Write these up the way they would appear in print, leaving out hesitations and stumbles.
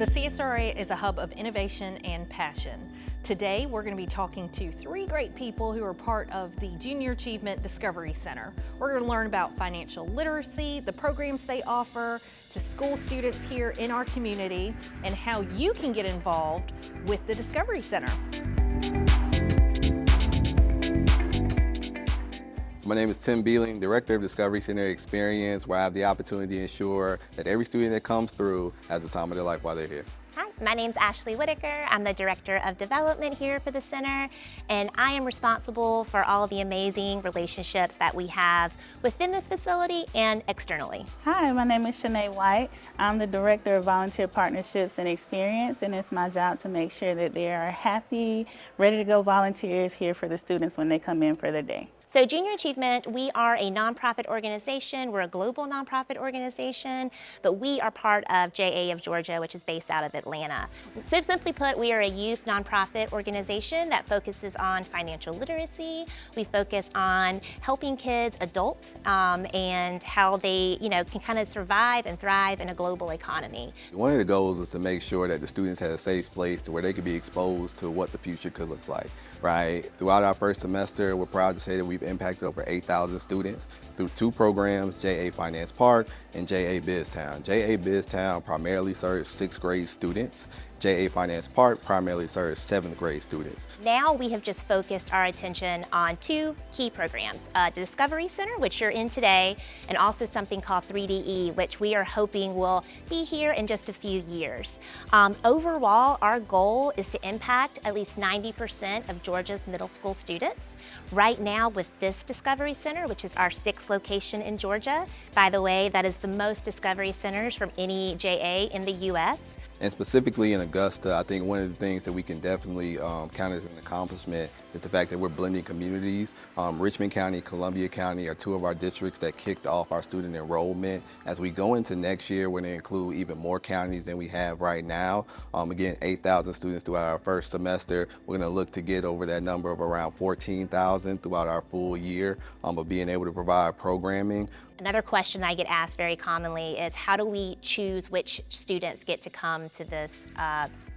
The CSRA is a hub of innovation and passion. Today, we're going to be talking to three great people who are part of the Junior Achievement Discovery Center. We're going to learn about financial literacy, the programs they offer to school students here in our community, and how you can get involved with the Discovery Center. My name is Tim Beeling, Director of Discovery Center Experience, where I have the opportunity to ensure that every student that comes through has the time of their life while they're here. Hi, my name's Ashley Whitaker. I'm the Director of Development here for the center, and I am responsible for all the amazing relationships that we have within this facility and externally. Hi, my name is Shanae White. I'm the Director of Volunteer Partnerships and Experience, and it's my job to make sure that there are happy, ready to go volunteers here for the students when they come in for the day. So Junior Achievement, we are a nonprofit organization. We're a global nonprofit organization, but we are part of JA of Georgia, which is based out of Atlanta. So simply put, we are a youth nonprofit organization that focuses on financial literacy. We focus on helping kids, adults, and how they, can kind of survive and thrive in a global economy. One of the goals is to make sure that the students have a safe place to where they can be exposed to what the future could look like, right? Throughout our first semester, we're proud to say that we've impacted over 8,000 students through two programs, JA Finance Park and JA BizTown. JA BizTown primarily serves 6th grade students. JA Finance Park primarily serves 7th grade students. Now we have just focused our attention on two key programs, the Discovery Center, which you're in today, and also something called 3DE, which we are hoping will be here in just a few years. Overall, our goal is to impact at least 90% of Georgia's middle school students. Right now with this Discovery Center, which is our 6th location in Georgia, by the way, that is the most Discovery Centers from any JA in the U.S. And specifically in Augusta, I think one of the things that we can definitely count as an accomplishment is the fact that we're blending communities. Richmond County, Columbia County are two of our districts that kicked off our student enrollment. As we go into next year, we're going to include even more counties than we have right now. Again, 8,000 students throughout our first semester. We're going to look to get over that number of around 14,000 throughout our full year of being able to provide programming. Another question I get asked very commonly is how do we choose which students get to come to this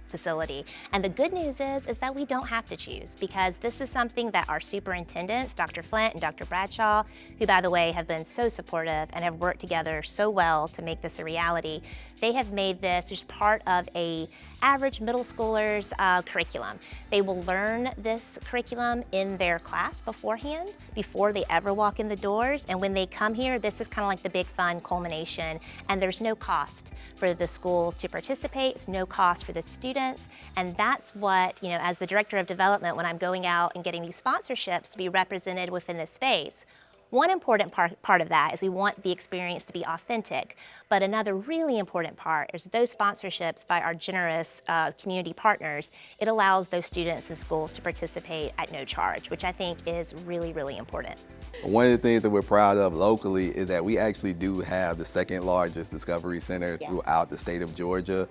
facility? And the good news is that we don't have to choose, because this is something that our superintendents, Dr. Flint and Dr. Bradshaw, who by the way have been so supportive and have worked together so well to make this a reality, they have made this just part of a average middle schooler's curriculum. They will learn this curriculum in their class beforehand, before they ever walk in the doors. And when they come here, this is kind of like the big fun culmination. And there's no cost for the schools to participate, it's no cost for the students. And that's what, as the Director of Development, when I'm going out and getting these sponsorships to be represented within this space, one important part of that is we want the experience to be authentic, but another really important part is those sponsorships by our generous community partners. It allows those students and schools to participate at no charge, which I think is really, really important. One of the things that we're proud of locally is that we actually do have the 2nd largest Discovery Center throughout the state of Georgia.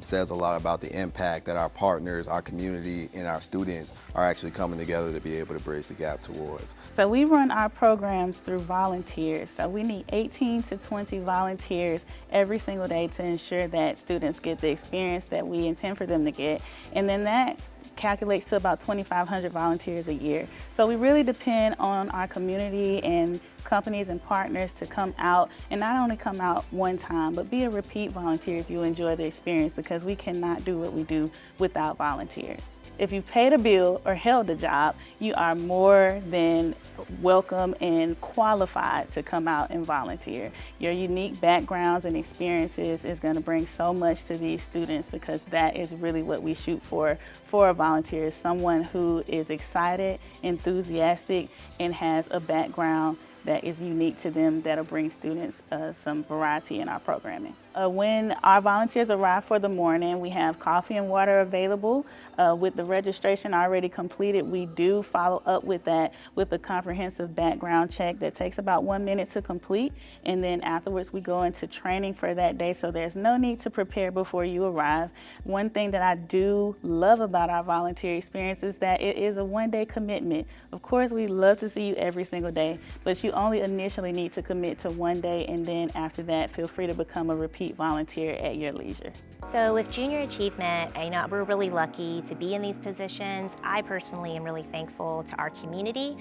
Says a lot about the impact that our partners, our community, and our students are actually coming together to be able to bridge the gap towards. So we run our programs through volunteers. So we need 18 to 20 volunteers every single day to ensure that students get the experience that we intend for them to get. And then that calculates to about 2,500 volunteers a year. So we really depend on our community and companies and partners to come out, and not only come out one time, but be a repeat volunteer if you enjoy the experience, because we cannot do what we do without volunteers. If you paid a bill or held a job, you are more than welcome and qualified to come out and volunteer. Your unique backgrounds and experiences is going to bring so much to these students, because that is really what we shoot for a volunteer, is someone who is excited, enthusiastic, and has a background that is unique to them, that'll bring students some variety in our programming. When our volunteers arrive for the morning, we have coffee and water available. With the registration already completed, we do follow up with that with a comprehensive background check that takes about 1 minute to complete. And then afterwards, we go into training for that day, so there's no need to prepare before you arrive. One thing that I do love about our volunteer experience is that it is a one-day commitment. Of course, we love to see you every single day, but you only initially need to commit to 1 day, and then after that, feel free to become a repeat volunteer at your leisure. So with Junior Achievement, we're really lucky to be in these positions. I personally am really thankful to our community.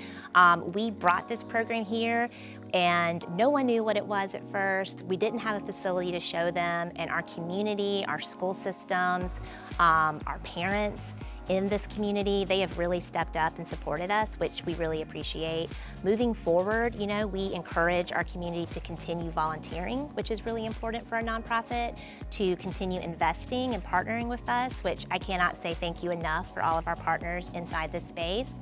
We brought this program here and no one knew what it was at first. We didn't have a facility to show them, and our community, our school systems, our parents in this community, they have really stepped up and supported us, which we really appreciate. Moving forward, we encourage our community to continue volunteering, which is really important for a nonprofit, to continue investing and partnering with us, which I cannot say thank you enough for all of our partners inside this space,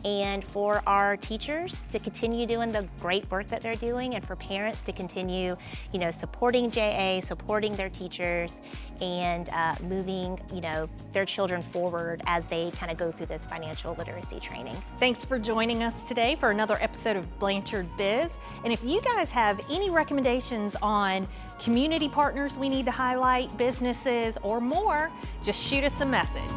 and for our teachers to continue doing the great work that they're doing, and for parents to continue, supporting JA, supporting their teachers, and moving, their children forward as they kind of go through this financial literacy training. Thanks for joining us today for another episode of Blanchard Biz. And if you guys have any recommendations on community partners we need to highlight, businesses, or more, just shoot us a message.